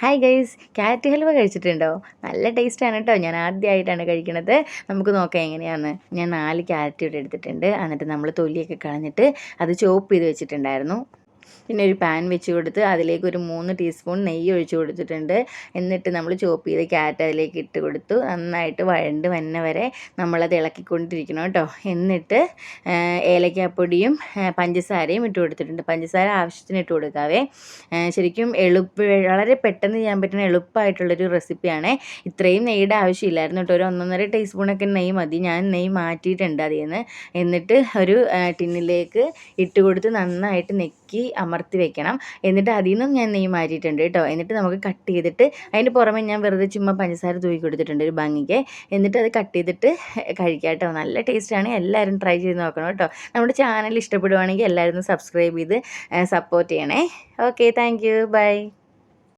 Hi guys, carrot halwa കഴിച്ചിട്ടുണ്ടോ? നല്ല ടേസ്റ്റാണ് കേട്ടോ. ഞാൻ ആദ്യമായിട്ടാണ് കഴിക്കണത്. നമുക്ക് നോക്കാം എങ്ങനെയാണെന്ന്. ഞാൻ 4 ക്യാരറ്റ് ഇവിടെ എടുത്തിട്ടുണ്ട്. എന്നിട്ട് നമ്മൾ തൊലിയൊക്കെ കളഞ്ഞിട്ട് അത് ചോപ്പ് ചെയ്ത് വെച്ചിട്ടുണ്ടായിരുന്നു. പിന്നെ ഒരു പാൻ വെച്ച് കൊടുത്ത് അതിലേക്ക് ഒരു 3 ടീസ്പൂൺ നെയ്യ് ഒഴിച്ച് കൊടുത്തിട്ടുണ്ട്. എന്നിട്ട് നമ്മൾ ചോപ്പ് ചെയ്ത് ക്യാരറ്റ് അതിലേക്ക് ഇട്ട് കൊടുത്തു. നന്നായിട്ട് വഴണ്ട് വന്ന വരെ നമ്മളത് ഇളക്കിക്കൊണ്ടിരിക്കണം കേട്ടോ. എന്നിട്ട് ഏലക്കാപ്പൊടിയും പഞ്ചസാരയും ഇട്ട് കൊടുത്തിട്ടുണ്ട്. പഞ്ചസാര ആവശ്യത്തിന് ഇട്ട് കൊടുക്കാവേ. ശരിക്കും വളരെ പെട്ടെന്ന് ചെയ്യാൻ പറ്റുന്ന എളുപ്പമായിട്ടുള്ളൊരു റെസിപ്പിയാണ്. ഇത്രയും നെയ്യുടെ ആവശ്യമില്ലായിരുന്നു കേട്ടോ. ഒരു 1.5 ടീസ്പൂണൊക്കെ നെയ്യ് മതി. ഞാൻ നെയ്യ് മാറ്റിയിട്ടുണ്ട് അതിൽ നിന്ന്. എന്നിട്ട് ഒരു ടിന്നിലേക്ക് ഇട്ട് കൊടുത്ത് നന്നായിട്ട് നെക്കി അമർത്തി വെക്കണം. എന്നിട്ട് അതിൽ നിന്നും ഞാൻ നെയ്യ് മാറ്റിയിട്ടുണ്ട് കേട്ടോ. എന്നിട്ട് നമുക്ക് കട്ട് ചെയ്തിട്ട് അതിൻ്റെ പുറമെ ഞാൻ വെറുതെ ചുമ്മാ പഞ്ചസാര തൂക്കി കൊടുത്തിട്ടുണ്ട് ഒരു ഭംഗിക്ക്. എന്നിട്ട് അത് കട്ട് ചെയ്തിട്ട് കഴിക്കാം കേട്ടോ. നല്ല ടേസ്റ്റാണ്. എല്ലാവരും ട്രൈ ചെയ്ത് നോക്കണം കേട്ടോ. നമ്മുടെ ചാനൽ ഇഷ്ടപ്പെടുവാണെങ്കിൽ എല്ലാവരും സബ്സ്ക്രൈബ് ചെയ്ത് സപ്പോർട്ട് ചെയ്യണേ. Okay, thank you, by.